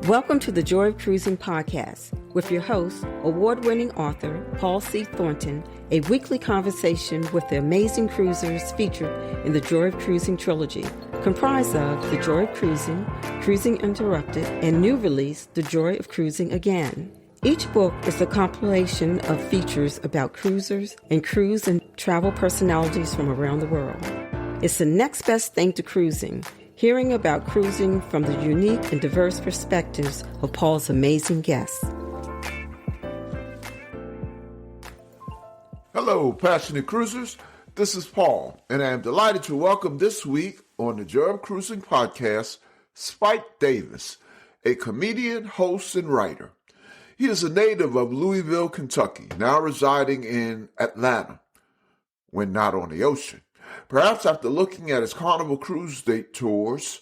Welcome to the Joy of Cruising podcast with your host, award-winning author Paul C. Thornton, a weekly conversation with the amazing cruisers featured in the Joy of Cruising trilogy, comprised of The Joy of Cruising, Cruising Interrupted, and new release, The Joy of Cruising Again. Each book is a compilation of features about cruisers and cruise and travel personalities from around the world. It's the next best thing to cruising, hearing about cruising from the unique and diverse perspectives of Paul's amazing guests. Hello, passionate cruisers. This is Paul, and I am delighted to welcome this week on the Joy of Cruising podcast, Spike Davis, a comedian, host, and writer. He is a native of Louisville, Kentucky, now residing in Atlanta, when not on the ocean. Perhaps after looking at his Carnival Cruise Date tours,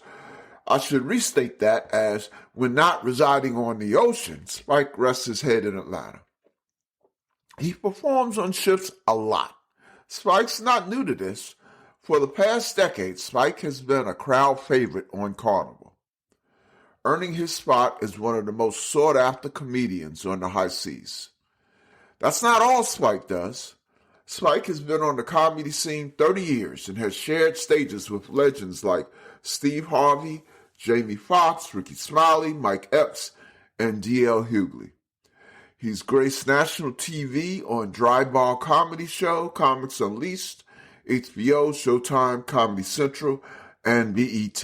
I should restate that as when not residing on the ocean, Spike rests his head in Atlanta. He performs on ships a lot. Spike's not new to this. For the past decade, Spike has been a crowd favorite on Carnival, earning his spot as one of the most sought-after comedians on the high seas. That's not all Spike does. Spike has been on the comedy scene 30 years and has shared stages with legends like Steve Harvey, Jamie Foxx, Ricky Smiley, Mike Epps, and D.L. Hughley. He's graced national TV on Dry Bar Comedy Show, Comics Unleashed, HBO, Showtime, Comedy Central, and BET.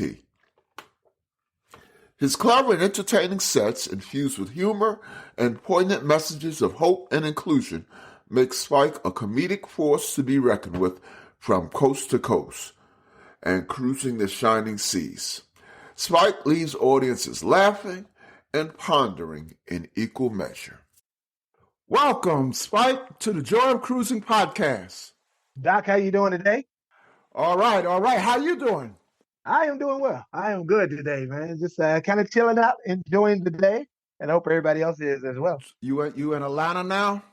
His clever and entertaining sets, infused with humor and poignant messages of hope and inclusion, makes Spike a comedic force to be reckoned with from coast to coast and cruising the shining seas. Spike leaves audiences laughing and pondering in equal measure. Welcome, Spike, to the Joy of Cruising podcast. Doc, how you doing today? All right. How you doing? I am doing well. I am good today, man. Just kind of chilling out, enjoying the day, and I hope everybody else is as well. You in Atlanta now?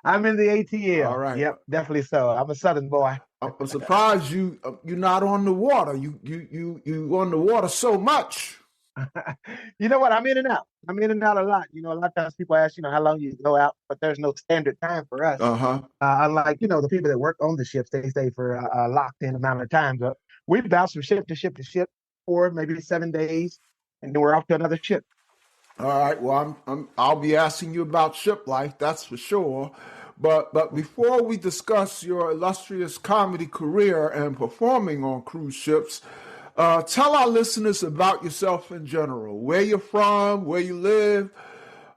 I'm in the ATL. All right. Yep, definitely so. I'm a Southern boy. I'm surprised you're not on the water. You on the water so much. You know what? I'm in and out. I'm in and out a lot. A lot of times people ask, how long you go out, but there's no standard time for us. Unlike, the people that work on the ships, they stay for a locked in amount of time. But we bounce from ship to ship to ship for maybe 7 days, and then we're off to another ship. All right. Well, I'll be asking you about ship life, that's for sure. But before we discuss your illustrious comedy career and performing on cruise ships, tell our listeners about yourself in general. Where you're from, where you live,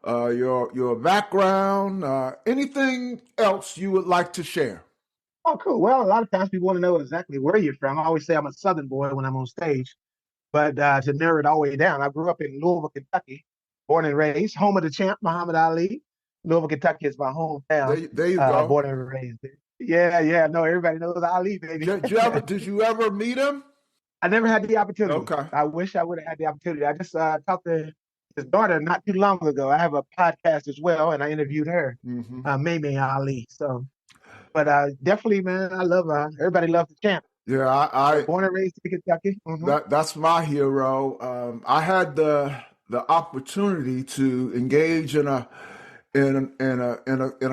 your background, anything else you would like to share. Oh, cool. Well, a lot of times people want to know exactly where you're from. I always say I'm a Southern boy when I'm on stage, but to narrow it all the way down, I grew up in Louisville, Kentucky, born and raised, home of the champ, Muhammad Ali. Louisville, Kentucky is my hometown. There you go. Born and raised there. Yeah. No, everybody knows Ali, baby. Did you ever meet him? I never had the opportunity. Okay. I wish I would have had the opportunity. I just talked to his daughter not too long ago. I have a podcast as well, and I interviewed her, Mamie Ali. So, but definitely, man, I love her. Everybody loves the champ. Yeah, I born and raised in Kentucky. That's my hero. I had the opportunity to engage in a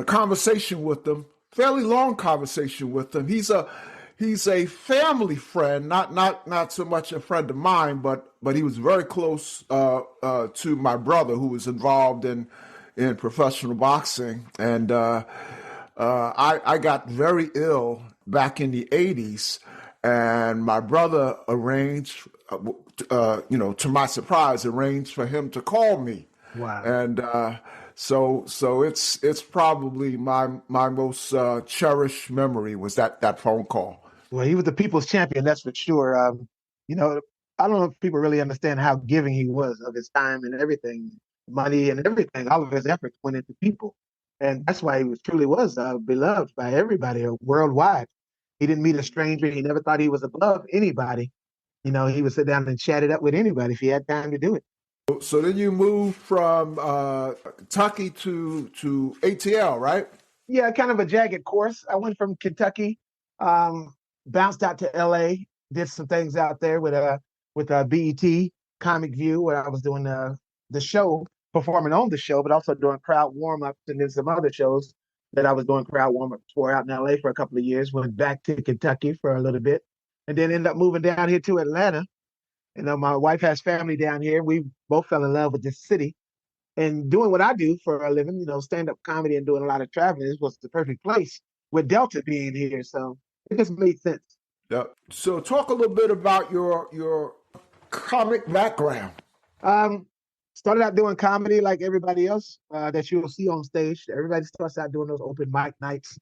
conversation with them, fairly long conversation with him. He's a family friend, not so much a friend of mine, but he was very close to my brother, who was involved in professional boxing, and I got very ill back in the 80s, and my brother arranged, to my surprise, arranged for him to call me. Wow. And so it's probably my most cherished memory was that phone call. Well, he was the people's champion, that's for sure. I don't know if people really understand how giving he was of his time and everything, money and everything. All of his efforts went into people. And that's why he truly was beloved by everybody worldwide. He didn't meet a stranger. He never thought he was above anybody. He would sit down and chat it up with anybody if he had time to do it. So then you moved from Kentucky to ATL, right? Yeah, kind of a jagged course. I went from Kentucky, bounced out to LA, did some things out there with BET, Comic View, where I was doing the show, performing on the show, but also doing crowd warm ups and then some other shows that I was doing crowd warm ups for out in LA for a couple of years. Went back to Kentucky for a little bit, and then ended up moving down here to Atlanta. My wife has family down here. We both fell in love with this city, and doing what I do for a living, stand up comedy and doing a lot of traveling, this was the perfect place with Delta being here. So it just made sense. Yeah. So talk a little bit about your comic background. Started out doing comedy like everybody else that you'll see on stage. Everybody starts out doing those open mic nights,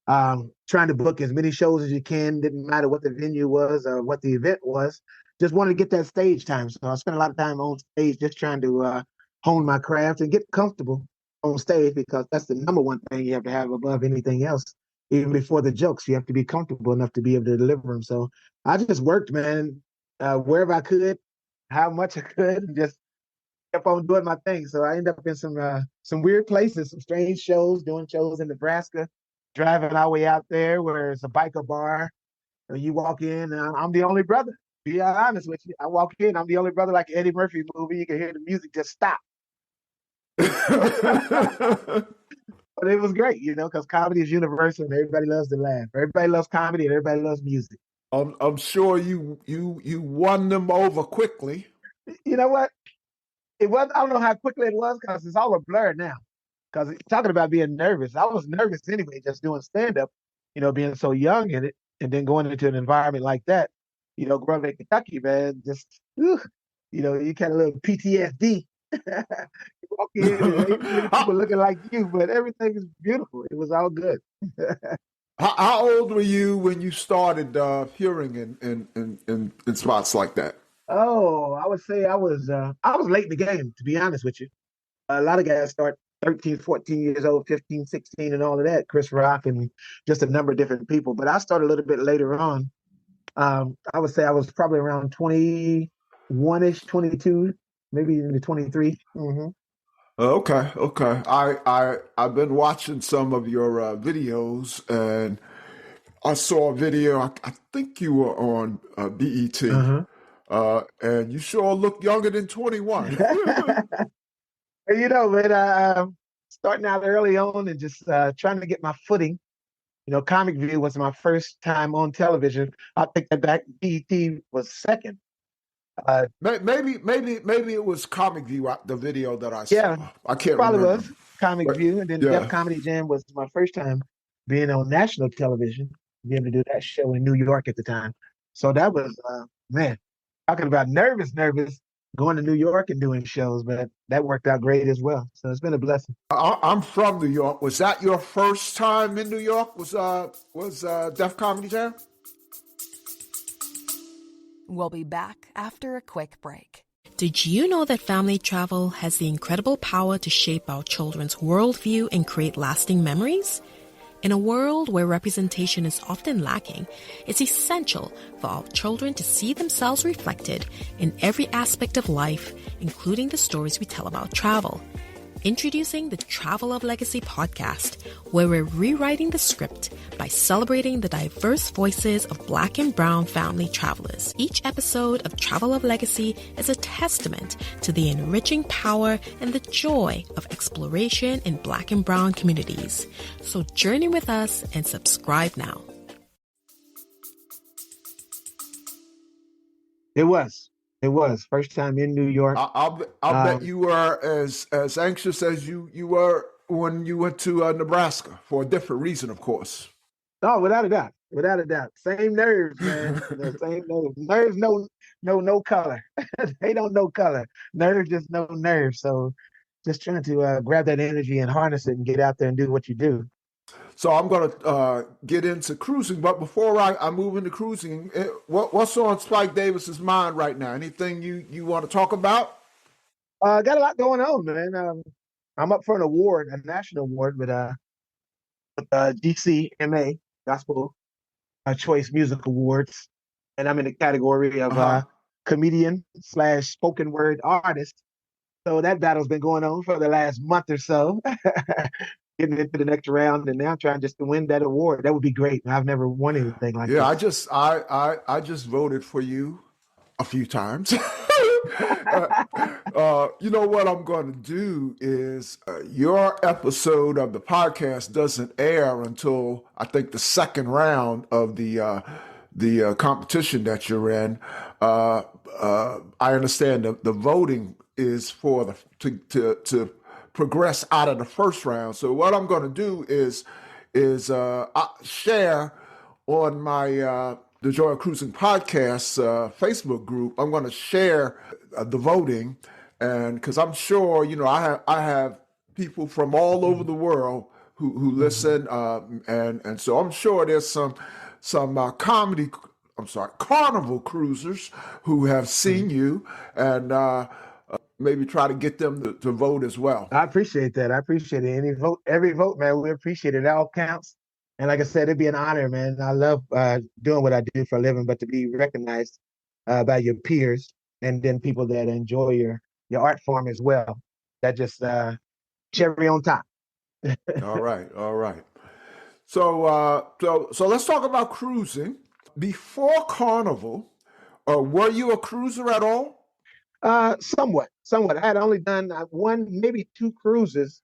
trying to book as many shows as you can. Didn't matter what the venue was or what the event was. Just wanted to get that stage time. So I spent a lot of time on stage just trying to hone my craft and get comfortable on stage, because that's the number one thing you have to have above anything else. Even before the jokes, you have to be comfortable enough to be able to deliver them. So I just worked, man, wherever I could, how much I could, and just kept on doing my thing. So I ended up in some weird places, some strange shows, doing shows in Nebraska, driving our way out there where it's a biker bar. And you walk in, and I'm the only brother. Be honest with you, I walk in, I'm the only brother, like Eddie Murphy movie. You can hear the music just stop. But it was great, because comedy is universal and everybody loves to laugh. Everybody loves comedy and everybody loves music. I'm sure you won them over quickly. You know what? It was, I don't know how quickly it was, because it's all a blur now. Because talking about being nervous, I was nervous anyway, just doing stand-up, being so young in it, and then going into an environment like that, growing up in Kentucky, man, just, you kind of a little PTSD. You walk in and ain't many people looking like you, but everything is beautiful. It was all good. How old were you when you started appearing in spots like that? Oh, I would say I was late in the game, to be honest with you. A lot of guys start 13, 14 years old, 15, 16, and all of that. Chris Rock and just a number of different people. But I started a little bit later on. I would say I was probably around 21-ish, 22, maybe into 23. Mm-hmm. Okay. I've been watching some of your videos, and I saw a video. I think you were on BET, and you sure look younger than 21. Man, starting out early on and just trying to get my footing. Comic View was my first time on television. I'll take that back. BET was second. Maybe it was Comic View, the video that I saw. Yeah, I can't probably remember. Was Comic View, and then Def Comedy Jam was my first time being on national television, being able to do that show in New York at the time. So that was, man, talking about nervous, going to New York and doing shows, but that worked out great as well. So it's been a blessing. I'm from New York. Was that your first time in New York? Was Def Comedy Jam? We'll be back after a quick break. Did you know that family travel has the incredible power to shape our children's worldview and create lasting memories? In a world where representation is often lacking, it's essential for our children to see themselves reflected in every aspect of life, including the stories we tell about travel. Introducing the Travel of Legacy podcast, where we're rewriting the script by celebrating the diverse voices of Black and Brown family travelers. Each episode of Travel of Legacy is a testament to the enriching power and the joy of exploration in Black and Brown communities. So journey with us and subscribe now. It was first time in New York. I'll bet you were as anxious as you were when you went to Nebraska, for a different reason, of course. Oh, without a doubt. Same nerves, man. Same nerves. Nerves no color. They don't know color. Nerves just know nerves. So just trying to grab that energy and harness it and get out there and do what you do. So I'm going to get into cruising, but before I move into cruising, what's on Spike Davis's mind right now? Anything you want to talk about? Got a lot going on, man. I'm up for an award, a national award with GCMA, Gospel Choice Music Awards, and I'm in the category of comedian / spoken word artist. So that battle's been going on for the last month or so. Getting into the next round, and now trying just to win that award. That would be great. I've never won anything like that. Yeah, I just voted for you a few times. You know what I'm going to do is your episode of the podcast doesn't air until I think the second round of the competition that you're in. I understand the voting is for to progress out of the first round. So what I'm going to do is share on my the Joy of Cruising podcast Facebook group. I'm going to share the voting, and because I'm sure I have people from all over the world who listen, and so I'm sure there's some carnival cruisers who have seen you and maybe try to get them to vote as well. I appreciate that. I appreciate it. Every vote, man, we appreciate it. It all counts. And like I said, it'd be an honor, man. I love doing what I do for a living, but to be recognized by your peers and then people that enjoy your art form as well. That just cherry on top. All right. So let's talk about cruising. Before Carnival, were you a cruiser at all? Somewhat. I had only done one, maybe two cruises,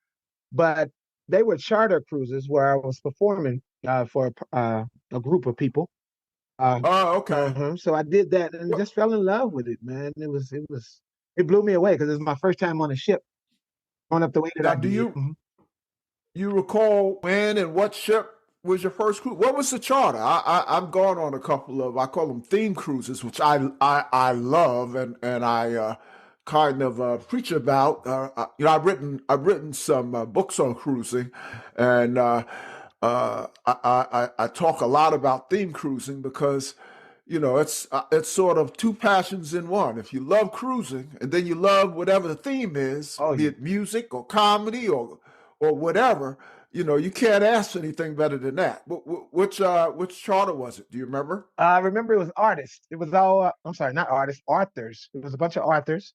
but they were charter cruises where I was performing for a group of people. Okay. So I did that and just fell in love with it, man. It blew me away because it was my first time on a ship, going up the way that Now, I did. You recall when and what ship was your first cruise? What was the charter? I've gone on a couple of, I call them theme cruises, which I love and I kind of preach about. I've written some books on cruising, and I talk a lot about theme cruising because it's sort of two passions in one. If you love cruising and then you love whatever the theme is, be it music or comedy or whatever, you can't ask for anything better than that. Which charter was it? Do you remember? I remember it was artists. It was all I'm sorry, not artists, authors. It was a bunch of authors,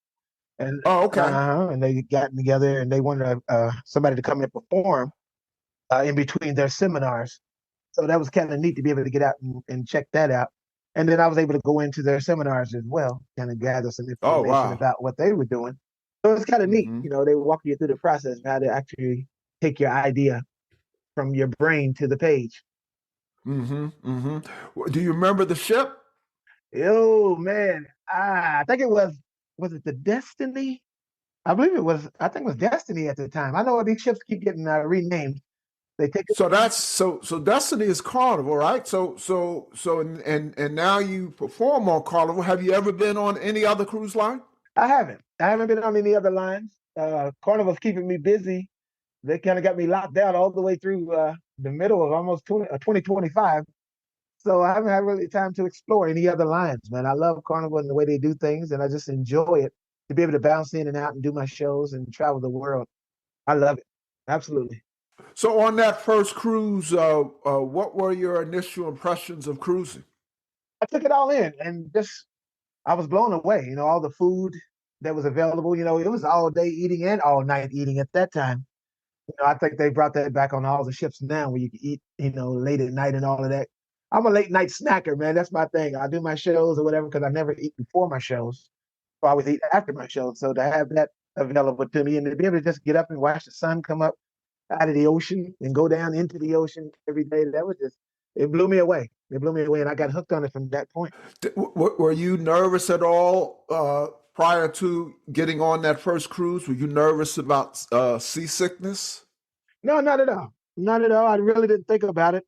and okay, and they got together and they wanted somebody to come and perform in between their seminars. So that was kind of neat to be able to get out and check that out. And then I was able to go into their seminars as well, kind of gather some information about what they were doing. So it's kind of neat. They walk you through the process of how to actually take your idea from your brain to the page. Do you remember the ship? Oh man, I think it was it the Destiny? I believe it was. I think it was Destiny at the time. I know these ships keep getting renamed. They take so Destiny is Carnival, right? And now you perform on Carnival. Have you ever been on any other cruise line? I haven't been on any other lines. Carnival's keeping me busy. They kind of got me locked down all the way through the middle of almost 2025. So I haven't had really time to explore any other lines, man. I love Carnival and the way they do things, and I just enjoy it to be able to bounce in and out and do my shows and travel the world. I love it. Absolutely. So on that first cruise, what were your initial impressions of cruising? I took it all in and I was blown away. All the food that was available, it was all day eating and all night eating at that time. I think they brought that back on all the ships now where you can eat, late at night and all of that. I'm a late night snacker, man. That's my thing. I do my shows or whatever because I never eat before my shows. So I always eat after my shows. So to have that available to me and to be able to just get up and watch the sun come up out of the ocean and go down into the ocean every day, it blew me away. It blew me away and I got hooked on it from that point. Were you nervous at all prior to getting on that first cruise? Were you nervous about seasickness? No, not at all. Not at all. I really didn't think about it.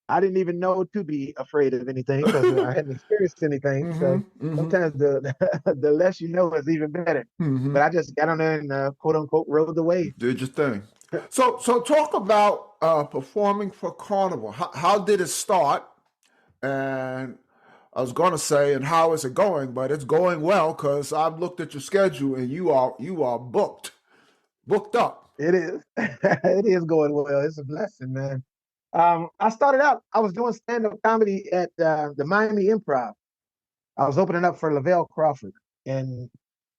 I didn't even know to be afraid of anything because I hadn't experienced anything. Sometimes the less you know is even better. But I just got on there and quote unquote rode the wave. Did your thing. So talk about performing for Carnival. How did it start? And I was going to say, and how is it going? But it's going well because I've looked at your schedule and you are booked up. It is. It is going well. It's a blessing, man. I started out, I was doing stand-up comedy at the Miami Improv. I was opening up for Lavelle Crawford. And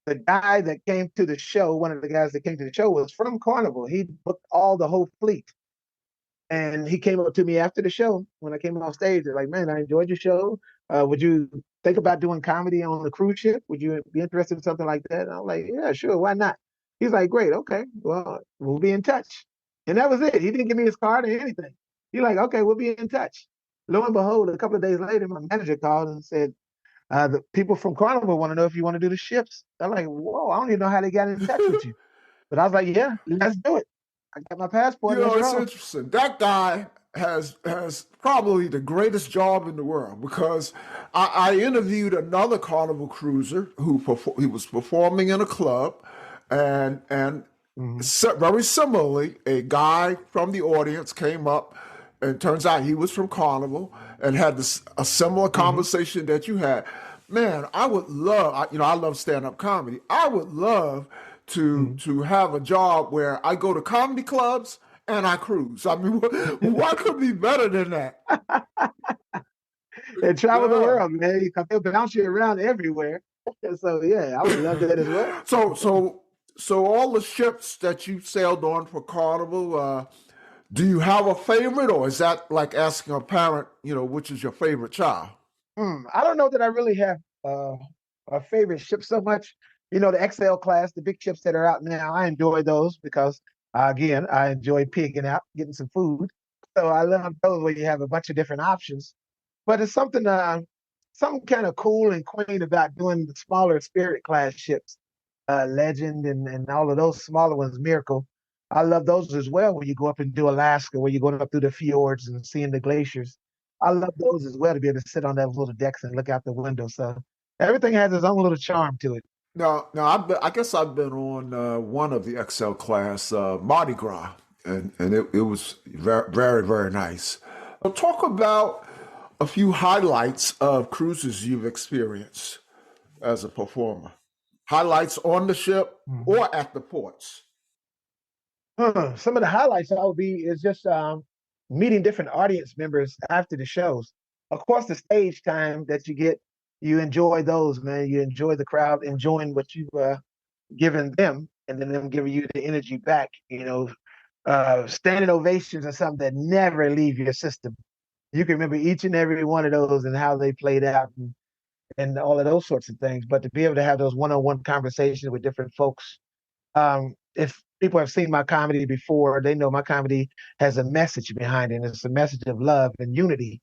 the guy that came to the show, one of the guys that came to the show was from Carnival. He booked all the whole fleet. And he came up to me after the show when I came off stage. They're like, man, I enjoyed your show. Would you think about doing comedy on a cruise ship? Would you be interested in something like that?" And I'm like, "Yeah, sure, why not?" He's like, "Great, okay, well, we'll be in touch." And that was it. He didn't give me his card or anything. He's like, "Okay, we'll be in touch." Lo and behold, a couple of days later, my manager called and said, "The people from Carnival want to know if you want to do the ships." I'm like, "Whoa, I don't even know how they got in touch with you." But I was like, "Yeah, let's do it. I got my passport. You Let's know, it's roll." interesting. That guy has probably the greatest job in the world because I interviewed another Carnival cruiser he was performing in a club, and Mhm. very similarly, a guy from the audience came up, and turns out he was from Carnival and had a similar Mhm. conversation that you had. Man, I would love, I love stand-up comedy. I would love Mhm. to have a job where I go to comedy clubs and I cruise. I mean, what could be better than that? And travel the Yeah. world, man. They'll bounce you around everywhere. So yeah, I would love that as well. So, so, so all the ships that you sailed on for Carnival, do you have a favorite, or is that like asking a parent, which is your favorite child? I don't know that I really have uh, a favorite ship so much. The XL class, the big ships that are out now, I enjoy those because, again, I enjoy pigging out, getting some food. So I love those where you have a bunch of different options. But it's something kind of cool and quaint about doing the smaller Spirit class ships, Legend and all of those smaller ones, Miracle. I love those as well when you go up and do Alaska, where you're going up through the fjords and seeing the glaciers. I love those as well to be able to sit on those little decks and look out the window. So everything has its own little charm to it. Now, I guess I've been on one of the XL class, Mardi Gras, and it was very, very, very nice. Talk about a few highlights of cruises you've experienced as a performer. Highlights on the ship Mhm. or at the ports. Some of the highlights I would be is just meeting different audience members after the shows. Of course, the stage time that you get, you enjoy those, man. You enjoy the crowd enjoying what you've given them, and then them giving you the energy back. Standing ovations are something that never leave your system. You can remember each and every one of those and how they played out and all of those sorts of things. But to be able to have those one-on-one conversations with different folks, if people have seen my comedy before, they know my comedy has a message behind it. It's a message of love and unity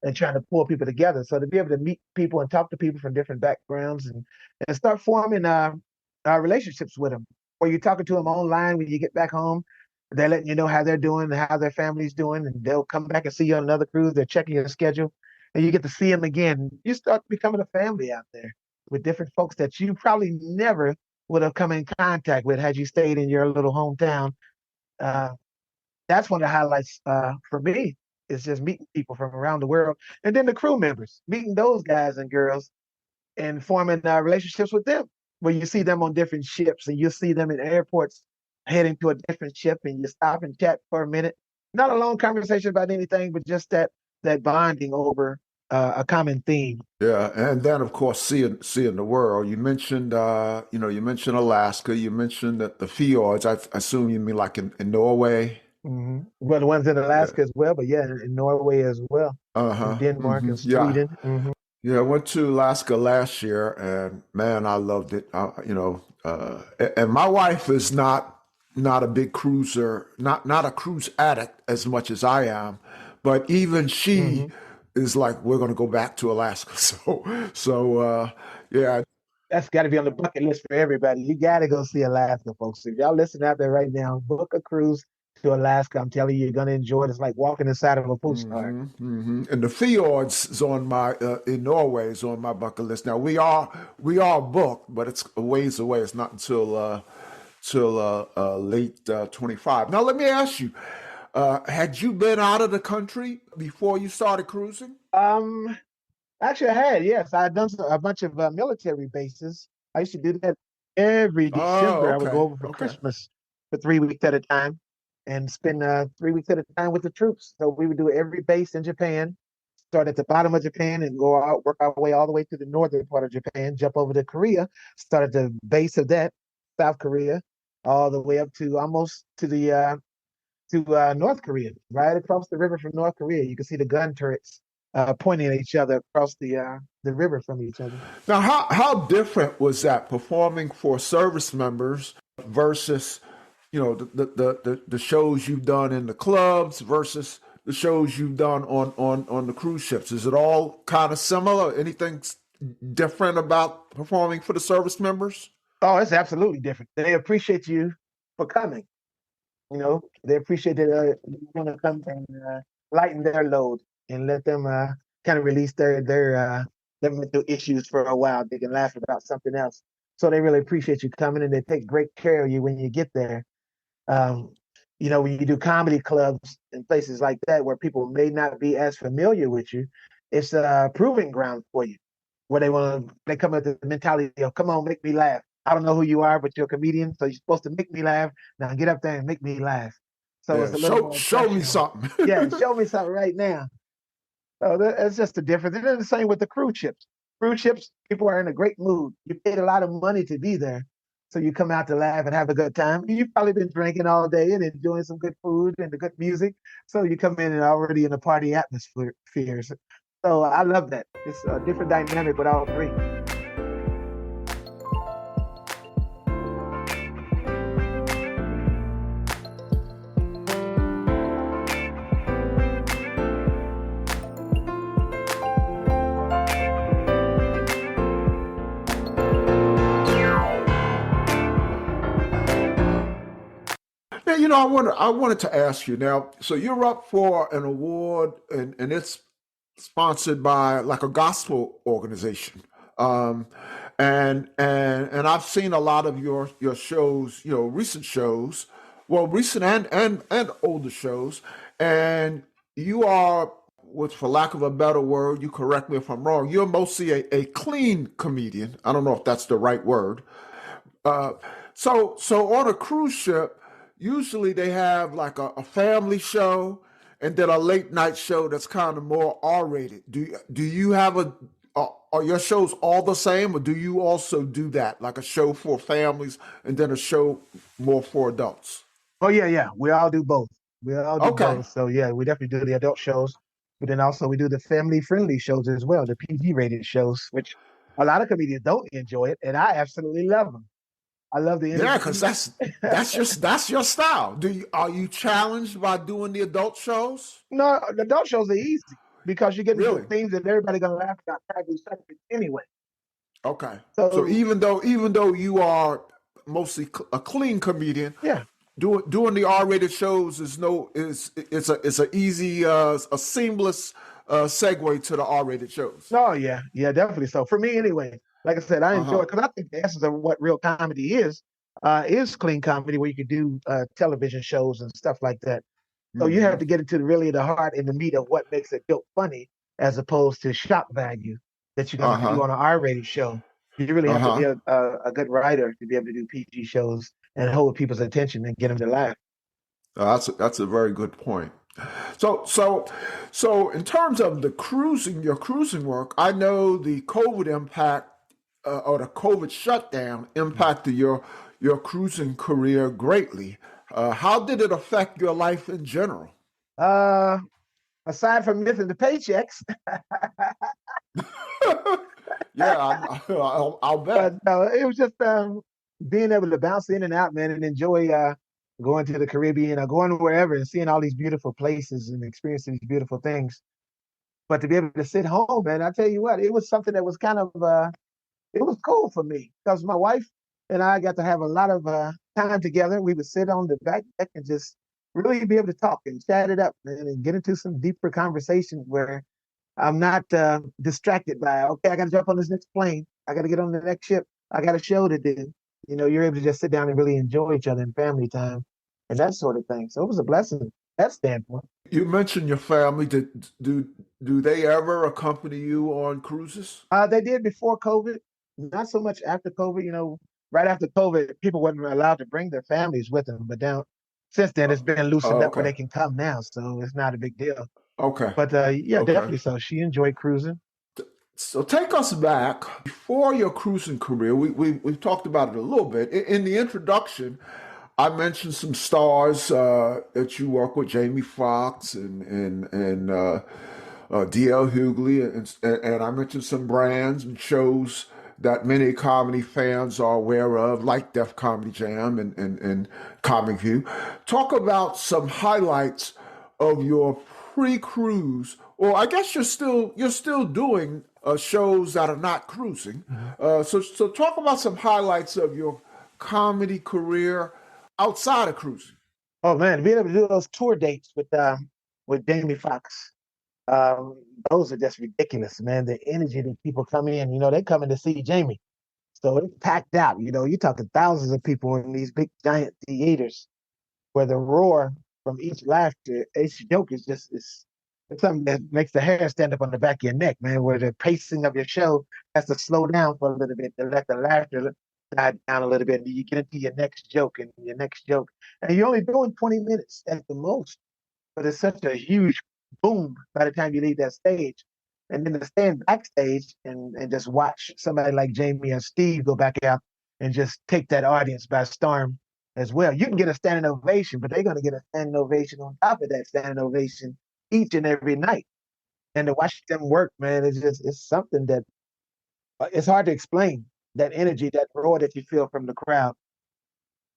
and trying to pull people together. So to be able to meet people and talk to people from different backgrounds and start forming relationships with them, or you're talking to them online when you get back home, they're letting you know how they're doing and how their family's doing, and they'll come back and see you on another cruise. They're checking your schedule, and you get to see them again. You start becoming a family out there with different folks that you probably never would have come in contact with had you stayed in your little hometown. Uh, that's one of the highlights for me is just meeting people from around the world, and then the crew members, meeting those guys and girls, and forming relationships with them. Where you see them on different ships, and you see them in airports heading to a different ship, and you stop and chat for a minute. Not a long conversation about anything, but just that bonding over a common theme. Yeah, and then of course seeing the world. You mentioned Alaska. You mentioned that the fjords. I assume you mean like in Norway. Well, the ones in Yeah. Alaska as well, but yeah, in Norway as well, in Uh-huh. Denmark and Yeah. Sweden. Yeah, I went to Alaska last year, and man, I loved it. And my wife is not a big cruiser, not a cruise addict as much as I am, but even she hmm is like, we're going to go back to Alaska. So yeah. That's got to be on the bucket list for everybody. You got to go see Alaska, folks. If y'all listen out there right now, book a cruise to Alaska. I'm telling you, you're gonna enjoy it. It's like walking inside of a postcard. And the fjords is on my in Norway is on my bucket list. Now we are booked, but it's a ways away. It's not until late 25. Now let me ask you, had you been out of the country before you started cruising? Um, Actually, I had, yes, I had done a bunch of military bases. I used to do that every Oh, December. I would go okay, over for okay. Christmas for 3 weeks at a time and spend 3 weeks at a time with the troops. So we would do every base in Japan, start at the bottom of Japan and go out, work our way all the way to the northern part of Japan, jump over to Korea, start at the base of that, South Korea, all the way up to almost to North Korea, right across the river from North Korea. You can see the gun turrets pointing at each other across the river from each other. Now, how different was that performing for service members versus, the shows you've done in the clubs versus the shows you've done on the cruise ships? Is it all kind of similar? Anything different about performing for the service members? Oh, it's absolutely different. They appreciate you for coming. They appreciate that you want to come and lighten their load and let them kind of release their mental issues for a while. They can laugh about something else. So they really appreciate you coming, and they take great care of you when you get there. When you do comedy clubs and places like that where people may not be as familiar with you, it's a proving ground for you, where they come with the mentality of, come on, make me laugh. I don't know who you are, but you're a comedian, so you're supposed to make me laugh. Now get up there and make me laugh. So it's a little show me something. Yeah, show me something right now. So that's just the difference. And then the same with the cruise ships. Cruise ships, people are in a great mood. You paid a lot of money to be there. So you come out to laugh and have a good time. You've probably been drinking all day and enjoying some good food and the good music. So you come in and already in a party atmosphere. So I love that. It's a different dynamic with all three. I wanted to ask you now. So you're up for an award, and it's sponsored by like a gospel organization, and I've seen a lot of your shows, recent shows, well, recent and older shows, and you are, which for lack of a better word, you correct me if I'm wrong, you're mostly a clean comedian. I don't know if that's the right word. So on a cruise ship, usually they have like a family show and then a late night show that's kind of more R-rated. Do you have are your shows all the same, or do you also do that, like a show for families and then a show more for adults? Oh yeah. We all do both. We all do Okay. both. So yeah, we definitely do the adult shows, but then also we do the family friendly shows as well, the PG rated shows, which a lot of comedians don't enjoy it, and I absolutely love them. I love the Yeah, energy. because that's your style. Are you challenged by doing the adult shows? No, the adult shows are easy because you get into Really? things that everybody's gonna laugh about taboo subjects anyway. Okay. So So even though you are mostly a clean comedian, yeah. doing the R-rated shows it's a easy a seamless segue to the R-rated shows. No, yeah, definitely. So for me anyway, like I said, I enjoy Uh-huh. it because I think the essence of what real comedy is clean comedy where you can do television shows and stuff like that. So you Hmm. have to get into really the heart and the meat of what makes a joke funny, as opposed to shock value that you're gonna do Uh-huh. on an R-rated show. You really have to be Uh-huh. a good writer to be able to do PG shows and hold people's attention and get them to laugh. That's a very good point. So in terms of your cruising work, I know the COVID impact or the COVID shutdown impacted your cruising career greatly. How did it affect your life in general? Uh, Aside from missing the paychecks, Yeah, I'll but bet. no, it was just being able to bounce in and out, man, and enjoy going to the Caribbean or going wherever and seeing all these beautiful places and experiencing these beautiful things. But to be able to sit home, man, I tell you what, it was something that was kind of it was cool for me because my wife and I got to have a lot of time together. We would sit on the back deck and just really be able to talk and chat it up and get into some deeper conversations where I'm not distracted by, okay, I got to jump on this next plane. I got to get on the next ship. I got a show to do. You're able to just sit down and really enjoy each other in family time and that sort of thing. So it was a blessing from that standpoint. You mentioned your family. Do they ever accompany you on cruises? They did before COVID, not so much after COVID. Right after COVID, people weren't allowed to bring their families with them. But now, since then, it's been loosened up where Okay. they can come now. So it's not a big deal. Okay. But yeah, Okay. definitely so. She enjoyed cruising. So take us back before your cruising career. We've talked about it a little bit. In the introduction, I mentioned some stars that you work with, Jamie Foxx and D.L. Hughley, and I mentioned some brands and shows that many comedy fans are aware of, like Def Comedy Jam and Comic View. Talk about some highlights of your pre-cruise, or I guess you're still doing shows that are not cruising. So talk about some highlights of your comedy career outside of cruising. Oh man, being able to do those tour dates with Jamie Foxx, um, those are just ridiculous, man. The energy that people come in, they come in to see Jamie, so it's packed out. You're talking thousands of people in these big giant theaters where the roar from each joke is just it's something that makes the hair stand up on the back of your neck, man. Where the pacing of your show has to slow down for a little bit to let the laughter die down a little bit, and you get into your next joke and your next joke, and you're only doing 20 minutes at the most, but it's such a huge boom by the time you leave that stage. And then to stand backstage and just watch somebody like Jamie or Steve go back out and just take that audience by storm as well. You can get a standing ovation, but they're going to get a standing ovation on top of that standing ovation each and every night. And to watch them work, man, it's something that it's hard to explain. That energy, that roar that you feel from the crowd.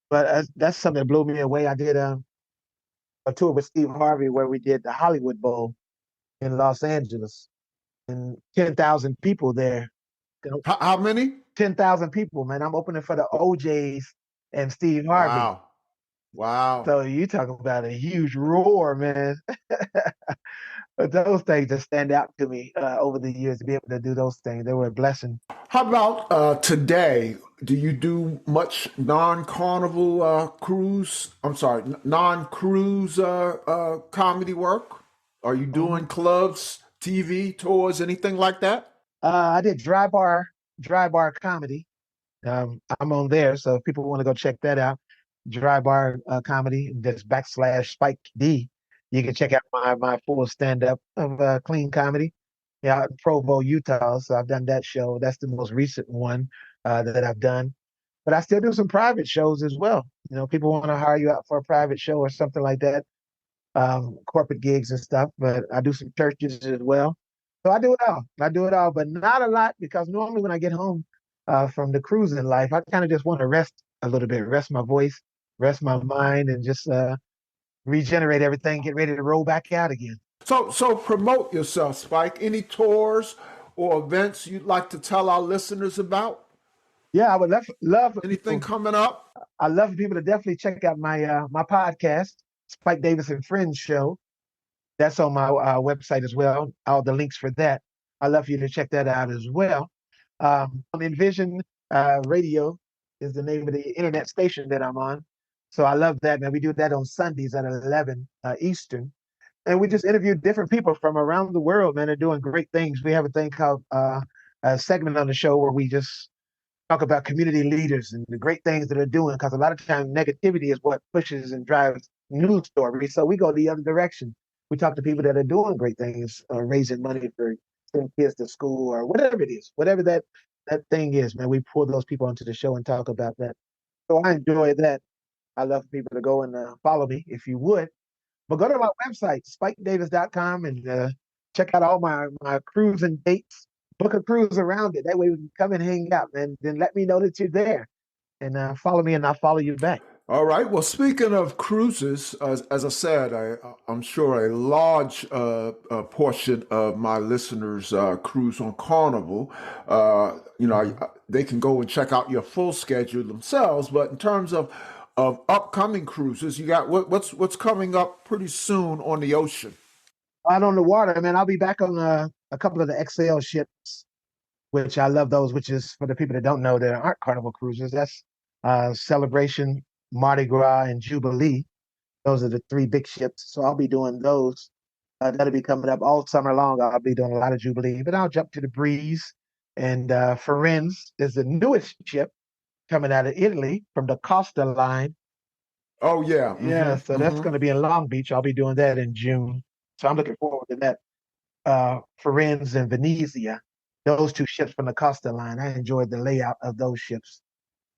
But that's something that blew me away. I did a tour with Steve Harvey where we did the Hollywood Bowl in Los Angeles, and 10,000 people there. How many? 10,000 people, man. I'm opening for the OJs and Steve Harvey. Wow. Wow. So you talking about a huge roar, man. But those things just stand out to me over the years to be able to do those things. They were a blessing. How about today? Do you do much non-carnival cruise? I'm sorry, non-cruise comedy work? Are you doing Mhm. clubs, TV tours, anything like that? I did dry bar comedy. I'm on there, so if people want to go check that out, Dry Bar Comedy, that's backslash Spike D. You can check out my full stand up of clean comedy. Yeah, out in Provo, Utah. So I've done that show. That's the most recent one that I've done. But I still do some private shows as well. People want to hire you out for a private show or something like that, corporate gigs and stuff. But I do some churches as well. So I do it all. I do it all, but not a lot because normally when I get home from the cruising life, I kind of just want to rest a little bit, rest my voice, rest my mind, and just regenerate everything, get ready to roll back out again. So promote yourself, Spike. Any tours or events you'd like to tell our listeners about? Yeah, I would love for Anything people. coming up? I love for people to definitely check out my podcast, Spike Davis and Friends Show. That's on my website as well. All the links for that. I'd love for you to check that out as well. On Envision Radio is the name of the internet station that I'm on. So I love that, man. We do that on Sundays at 11 Eastern. And we just interview different people from around the world, man. They're doing great things. We have a thing called a segment on the show where we just talk about community leaders and the great things that they're doing. Because a lot of times negativity is what pushes and drives news stories. So we go the other direction. We talk to people that are doing great things, raising money for sending kids to school or whatever it is, whatever that thing is, man. We pull those people onto the show and talk about that. So I enjoy that. I love for people to go and follow me if you would. But go to my website, spikedavis.com, and check out all my cruising dates. Book a cruise around it. That way we can come and hang out, man. Then let me know that you're there. And follow me and I'll follow you back. All right. Well, speaking of cruises, as I said, I'm sure a large portion of my listeners cruise on Carnival. They can go and check out your full schedule themselves. But in terms of upcoming cruises, you got what's coming up pretty soon on the ocean. Out on the water, man. I'll be back on a couple of the XL ships, which I love those, which is for the people that don't know that aren't Carnival cruises. That's Celebration, Mardi Gras, and Jubilee. Those are the three big ships. So I'll be doing those. That'll be coming up all summer long. I'll be doing a lot of Jubilee, but I'll jump to the Breeze. And Firenze is the newest ship coming out of Italy from the Costa line. Oh yeah. Yeah, so that's going to be in Long Beach. I'll be doing that in June. So I'm looking forward to that. Firenze and Venezia, those two ships from the Costa line. I enjoyed the layout of those ships.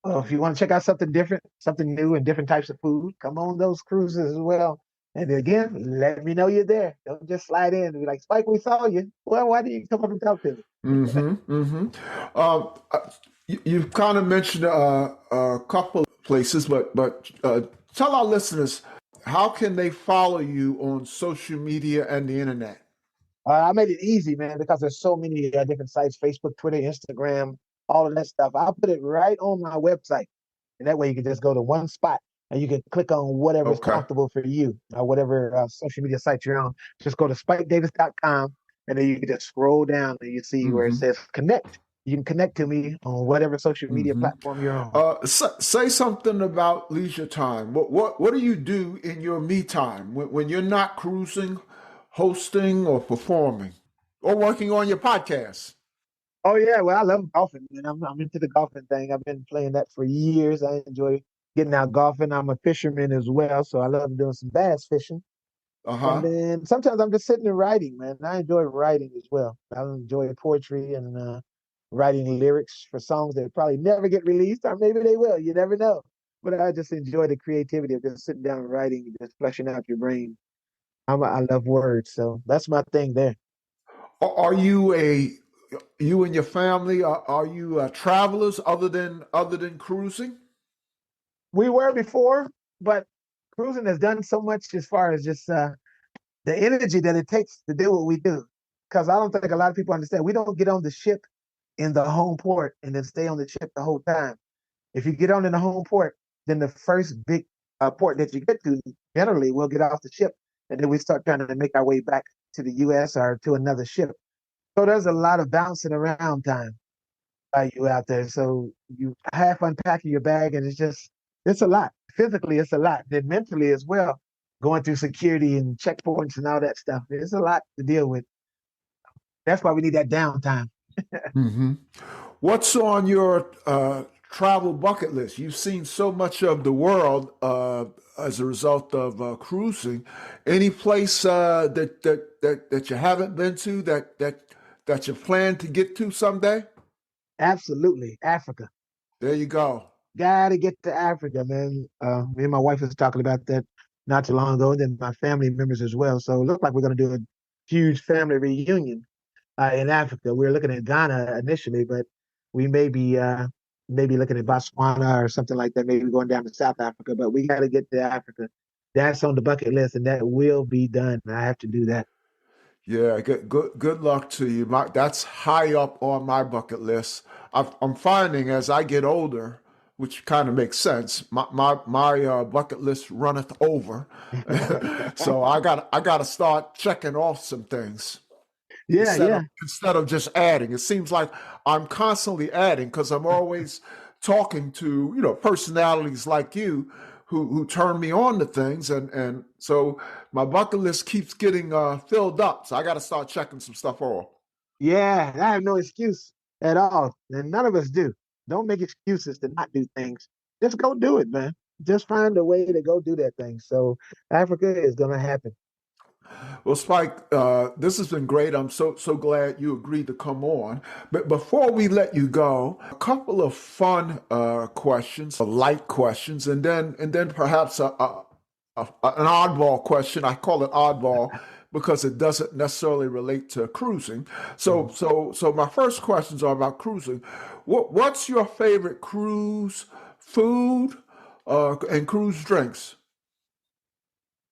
If you want to check out something different, something new, and different types of food, come on those cruises as well. And again, let me know you're there. Don't just slide in and be like, Spike, we saw you. Well, why didn't you come up and talk to me? Mm-hmm. Mm-hmm. You've kind of mentioned a couple places, but tell our listeners how can they follow you on social media and the internet? I made it easy, man, because there's so many different sites, Facebook, Twitter, Instagram, all of that stuff. I'll put it right on my website. And that way you can just go to one spot and you can click on whatever is Okay. comfortable for you, whatever social media site you're on. Just go to spikedavis.com and then you can just scroll down and you see where it Mm-hmm. says connect. You can connect to me on whatever social media Mm-hmm. platform you're on. Say something about leisure time. What do you do in your me time when you're not cruising, hosting, or performing, or working on your podcast? Oh yeah, well I love golfing, man. I'm into the golfing thing. I've been playing that for years. I enjoy getting out golfing. I'm a fisherman as well, so I love doing some bass fishing. And Uh-huh. then sometimes I'm just sitting and writing, man. I enjoy writing as well. I enjoy poetry and writing lyrics for songs that probably never get released, or maybe they will. You never know. But I just enjoy the creativity of just sitting down and writing and just fleshing out your brain. I love words, so that's my thing there. Are you and your family are you travelers other than cruising? We were before, but cruising has done so much as far as just the energy that it takes to do what we do. Because I don't think a lot of people understand. We don't get on the ship in the home port and then stay on the ship the whole time. If you get on in the home port, then the first big port that you get to, generally, we'll get off the ship and then we start trying to make our way back to the U.S. or to another ship. So there's a lot of bouncing around time by you out there. So you half unpacking your bag, and it's a lot. Physically, it's a lot. Then mentally as well, going through security and checkpoints and all that stuff. It's a lot to deal with. That's why we need that downtime. Hmm. What's on your travel bucket list? You've seen so much of the world as a result of cruising. Any place that you haven't been to that you plan to get to someday? Absolutely. Africa. There you go. Gotta get to Africa, man. Me and my wife was talking about that not too long ago, and then my family members as well. So it looked like we're gonna do a huge family reunion in Africa. We were looking at Ghana initially, but we may be maybe looking at Botswana or something like that, maybe going down to South Africa, but we gotta get to Africa. That's on the bucket list and that will be done. I have to do that. Yeah, good luck to you. That's high up on my bucket list. I'm finding as I get older, which kind of makes sense. My bucket list runneth over, so I got to start checking off some things Yeah, instead yeah. of instead of just adding. It seems like I'm constantly adding because I'm always talking to personalities like you who turn me on to things, and so my bucket list keeps getting filled up. So I got to start checking some stuff off. Yeah, I have no excuse at all. And none of us do. Don't make excuses to not do things. Just go do it, man. Just find a way to go do that thing. So Africa is gonna happen. Well, Spike, this has been great. I'm so glad you agreed to come on. But before we let you go, a couple of fun questions, light questions, and then perhaps an oddball question. I call it oddball because it doesn't necessarily relate to cruising. So Mhm. so my first questions are about cruising. What's your favorite cruise food and cruise drinks?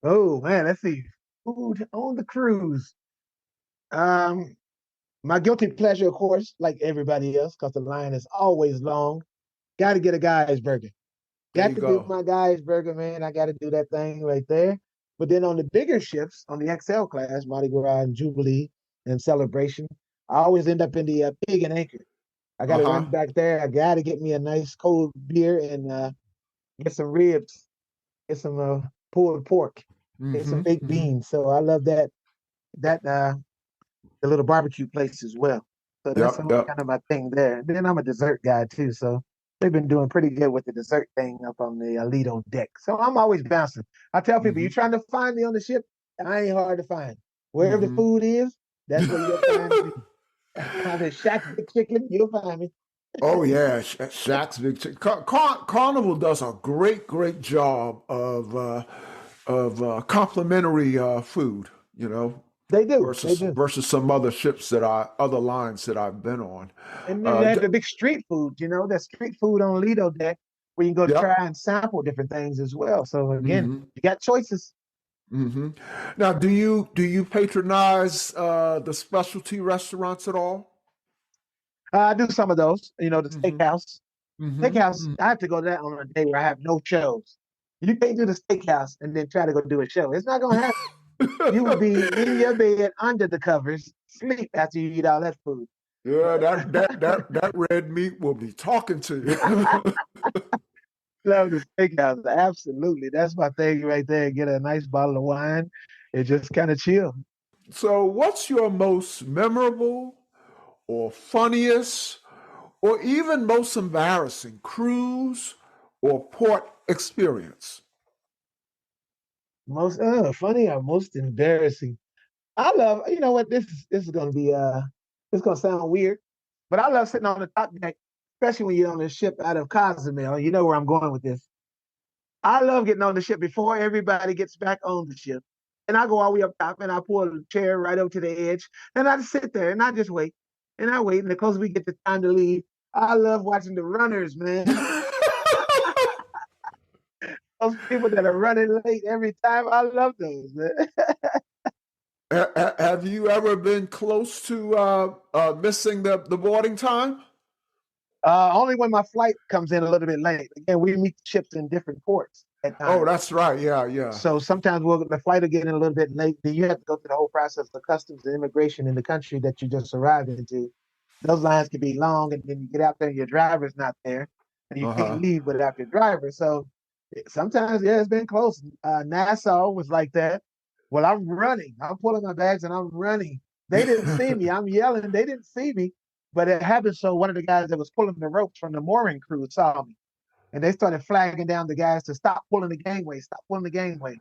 Oh man, let's see. Food on the cruise. Um, my guilty pleasure, of course, like everybody else, because the line is always long. Got to get a guy's burger. There Got you to do go. my guy's burger, man. I got to do that thing right there. But then on the bigger ships, on the XL class, Mardi Gras and Jubilee and Celebration, I always end up in the Pig and Anchor. I got to run Uh-huh. back there. I got to get me a nice cold beer and get some ribs, get some pulled pork, get some Mm-hmm. baked Mm-hmm. beans. So I love that the little barbecue place as well. So that's Yep, yep. kind of my thing there. And then I'm a dessert guy too. So they've been doing pretty good with the dessert thing up on the Lido deck. So I'm always bouncing. I tell people, you Mm-hmm. trying to find me on the ship? I ain't hard to find. Wherever the Mm-hmm. food is, that's where you'll find me. I'm in Shack Big Chicken, you'll find me. Oh yeah, Shaq's Big Chicken. Carnival does a great job of complimentary food, you know, They do. They versus do. some other lines that I've been on. And then Uh, they have d- the big street food, that street food on Lido Deck where you can go try yep. and sample different things as well. So again, hmm you got choices. hmm Now, do you patronize the specialty restaurants at all? I do some of those, the hmm steakhouse. Steakhouse, hmm I have to go to that on a day where I have no shows. You can't do the steakhouse and then try to go do a show. It's not gonna happen. You will be in your bed under the covers, sleep after you eat all that food. Yeah, But that red meat will be talking to you. love the steakhouse. Absolutely. That's my thing right there. Get a nice bottle of wine and just kind of chill. So, what's your most memorable or funniest or even most embarrassing cruise or port experience? Most funny or most embarrassing. I love, you know what, this is gonna be it's gonna sound weird, but I love sitting on the top deck, especially when you're on the ship out of Cozumel. You know where I'm going with this. I love getting on the ship before everybody gets back on the ship. And I go all the way up top and I pull a chair right up to the edge and I just sit there and I just wait. And I wait. And the closer we get the time to leave, I love watching the runners, man. Those people that are running late every time, I love those, man. Have you ever been close to missing the boarding time? Only when my flight comes in a little bit late. Again, we meet ships in different ports at Oh, times. that's right. Yeah, yeah. So sometimes the flight will get in a little bit late. Then you have to go through the whole process of customs and immigration in the country that you just arrived into. Those lines can be long, and then you get out there and your driver's not there, and you can't Uh-huh. leave without your driver. So sometimes, yeah, it's been close. Nassau was like that. Well, I'm running. I'm pulling my bags and I'm running. They didn't see me. I'm yelling. They didn't see me. But it happened so one of the guys that was pulling the ropes from the mooring crew saw me. And they started flagging down the guys to stop pulling the gangway, stop pulling the gangway.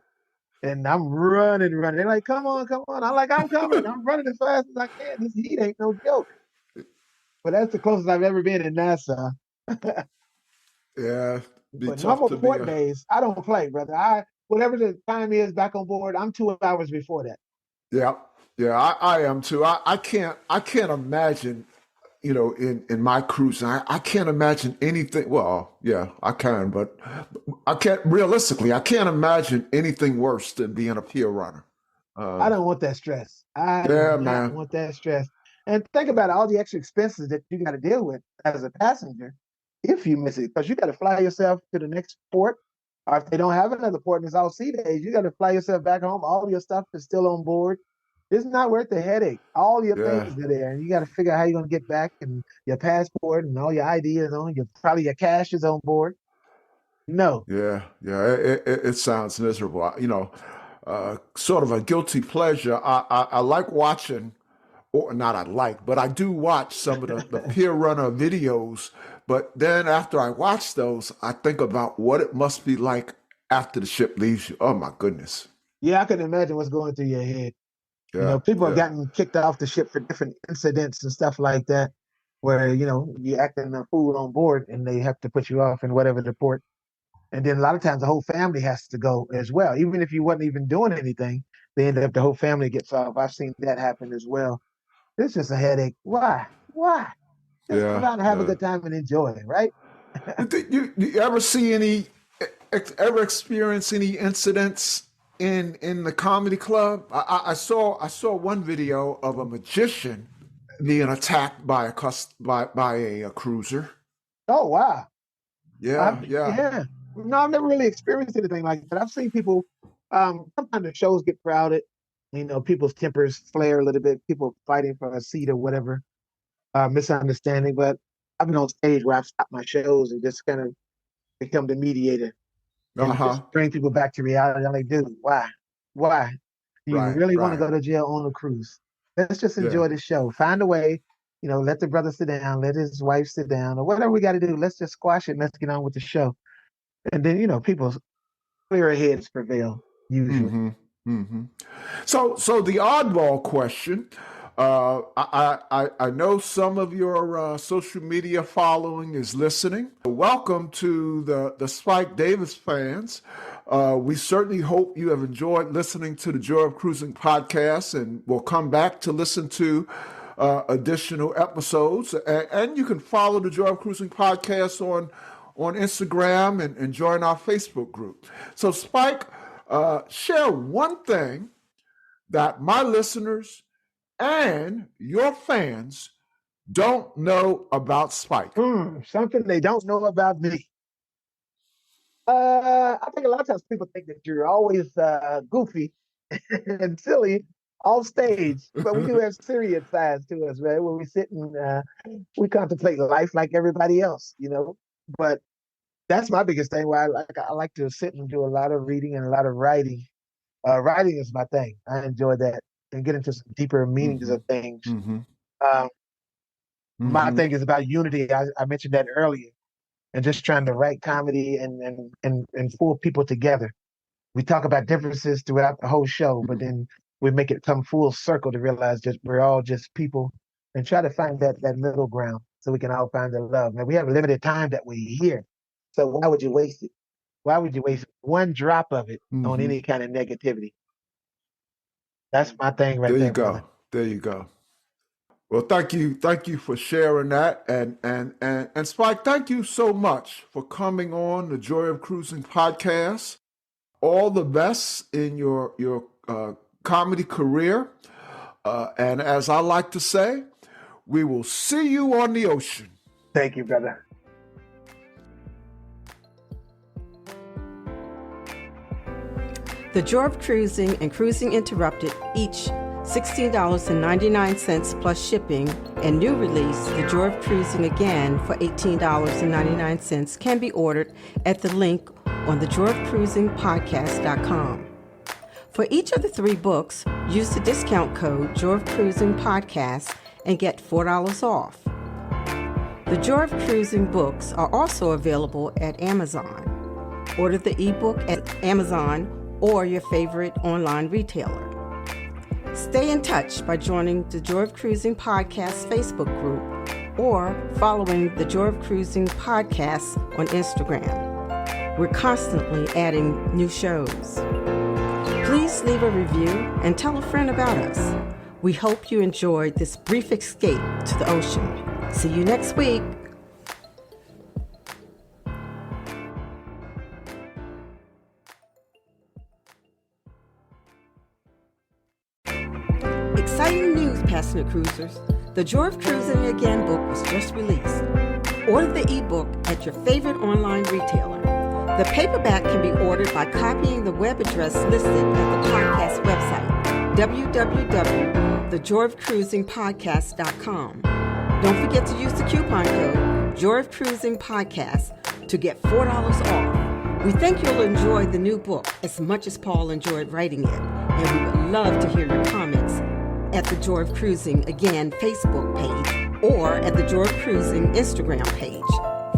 And I'm running, running. They're like, come on, come on. I'm like, I'm coming. I'm running as fast as I can. This heat ain't no joke. But that's the closest I've ever been in Nassau. Yeah, be But tough normal to be port a. days, I don't play, brother. Whatever the time is back on board, I'm 2 hours before that. Yeah, yeah, I am too. I can't imagine, in my cruise, I can't imagine anything. Well, yeah, I can, but I can't imagine anything worse than being a pier runner. I Uh, don't want that stress. I do yeah, not man. want that stress. And think about all the extra expenses that you got to deal with as a passenger if you miss it, because you got to fly yourself to the next port. Or if they don't have another port and it's all sea days, you got to fly yourself back home. All your stuff is still on board. It's not worth the headache. All your Yeah, things are there, and you got to figure out how you're going to get back, and your passport and all your ID is on. Probably your cash is on board. No, yeah, yeah. It sounds miserable. Sort of a guilty pleasure. I like watching, or not I like, but I do watch some of the peer runner videos. But then after I watch those, I think about what it must be like after the ship leaves you. Oh my goodness. yeah, I can imagine what's going through your head. Yeah, People have yeah, gotten kicked off the ship for different incidents and stuff like that, where you acting a fool on board and they have to put you off in whatever the port. And then a lot of times the whole family has to go as well, even if you wasn't even doing anything. They end up the whole family gets off. I've seen that happen as well. It's just a headache. Why? Why? Just come yeah, out and have a yeah. good time and enjoy it, right? You ever see ever experience any incidents in the comedy club? I saw one video of a magician being attacked by a cruiser. Oh wow. Yeah, yeah. Yeah. No, I've never really experienced anything like that. I've seen people. Sometimes the shows get crowded. People's tempers flare a little bit. People fighting for a seat or whatever, misunderstanding. But I've been on stage where I've stopped my shows and just kind of become the mediator and just Uh-huh. bring people back to reality. I'm like, dude, why? Why? Do you Right, really want to right. go to jail on a cruise? Let's just Yeah. enjoy the show. Find a way. Let the brother sit down, let his wife sit down, or whatever we got to do. Let's just squash it and let's get on with the show. And then, people's clearer heads prevail usually. hmm hmm So the oddball question, I know some of your social media following is listening. Welcome to the Spike Davis fans. We certainly hope you have enjoyed listening to the Joy of Cruising podcast, and will come back to listen to additional episodes. And you can follow the Joy of Cruising podcast on Instagram and join our Facebook group. So Spike, share one thing that my listeners and your fans don't know about Spike. Something they don't know about me. I think a lot of times people think that you're always goofy and silly off stage, but we do have serious sides to us, right? When we sit and we contemplate life like everybody else, But that's my biggest thing. Why I like to sit and do a lot of reading and a lot of writing. Writing is my thing. I enjoy that and get into some deeper meanings of things. My thing is about unity. I mentioned that earlier, and just trying to write comedy and pull people together. We talk about differences throughout the whole show, but then we make it come full circle to realize that we're all just people, and try to find that middle ground so we can all find the love. Now, we have a limited time that we're here, so why would you waste it? Why would you waste one drop of it on any kind of negativity? That's my thing right there. There you go. There you go. Well, thank you for sharing that, and Spike, thank you so much for coming on the Joy of Cruising podcast. All the best in your comedy career, and as I like to say, we will see you on the ocean. Thank you, brother. The Joy of Cruising and Cruising Interrupted, each $16.99 plus shipping, and new release, The Joy of Cruising Again, for $18.99, can be ordered at the link on thejoyofcruisingpodcast.com. For each of the 3 books, use the discount code Joy of Cruising Podcast and get $4 off. The Joy of Cruising books are also available at Amazon. Order the ebook at Amazon or your favorite online retailer. Stay in touch by joining the Joy of Cruising Podcast Facebook group or following the Joy of Cruising Podcast on Instagram. We're constantly adding new shows. Please leave a review and tell a friend about us. We hope you enjoyed this brief escape to the ocean. See you next week. Exciting news, passionate cruisers. The Joy of Cruising Again book was just released. Order the ebook at your favorite online retailer. The paperback can be ordered by copying the web address listed at the podcast website, www.thejoyofcruisingpodcast.com. Don't forget to use the coupon code Joy of Cruising Podcast to get $4 off. We think you'll enjoy the new book as much as Paul enjoyed writing it, and we would love to hear your comments at the Joy of Cruising Again Facebook page or at the Joy of Cruising Instagram page.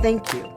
Thank you.